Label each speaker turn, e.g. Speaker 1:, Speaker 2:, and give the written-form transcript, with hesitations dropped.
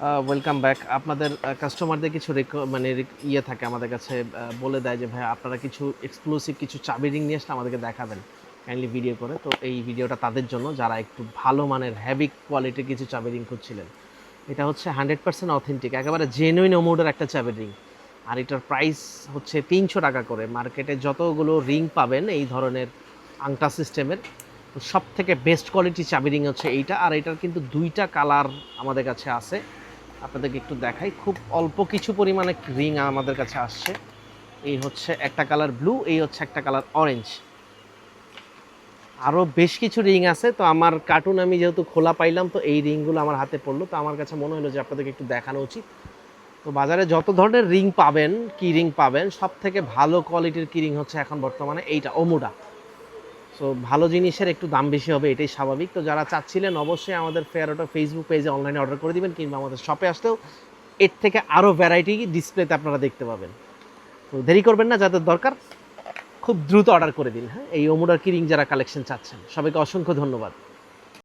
Speaker 1: Welcome back. আপনাদের কাস্টমারদের কিছু ইয়ে থাকে আমাদের কাছে, বলে দেয় যে ভাই আপনারা কিছু এক্সক্লুসিভ কিছু চাবি রিং নিয়ে আসলে আমাদেরকে দেখাবেন কাইন্ডলি ভিডিও করে। তো এই ভিডিওটা তাদের জন্য যারা একটু ভালো মানের হ্যাভি কোয়ালিটির কিছু চাবি রিং খুঁজছিলেন। এটা হচ্ছে 100% অথেন্টিক, একেবারে জেনুইন ওমোডের একটা চাবি রিং। আর এটার প্রাইস হচ্ছে 300 টাকা করে। মার্কেটে যতগুলো রিং পাবেন এই ধরনের আংটা সিস্টেমের, তো সব থেকে বেস্ট কোয়ালিটি চাবি রিং হচ্ছে এইটা। আর এটার কিন্তু দুইটা কালার আমাদের কাছে আছে, আপনাদেরকে একটু দেখাই। খুব অল্প কিছু পরিমাণে রিং আমাদের কাছে আসছে। এই হচ্ছে একটা কালার ব্লু, এই হচ্ছে একটা কালার অরেঞ্জ। আরও বেশ কিছু রিং আছে, তো আমার কার্টুন আমি যেহেতু খোলা পাইলাম, তো এই রিংগুলো আমার হাতে পড়লো, তো আমার কাছে মনে হলো যে আপনাদেরকে একটু দেখানো উচিত। তো বাজারে যত ধরনের রিং পাবেন, কি রিং পাবেন, সব থেকে ভালো কোয়ালিটির কি রিং হচ্ছে এখন বর্তমানে এইটা, ওমুডা। সো ভালো জিনিসের একটু দাম বেশি হবে, এটাই স্বাভাবিক। তো যারা চাচ্ছিলেন অবশ্যই আমাদের ফেয়ারোটা ফেসবুক পেজে অনলাইনে অর্ডার করে দিবেন, কিংবা আমাদের শপে আসলেও এর থেকে আরও ভ্যারাইটি ডিসপ্লেতে আপনারা দেখতে পাবেন। তো দেরি করবেন না, যাদের দরকার খুব দ্রুত অর্ডার করে দিন। হ্যাঁ, এই ওমুডার কি রিং যারা কালেকশন চাচ্ছেন, সবাইকে অসংখ্য ধন্যবাদ।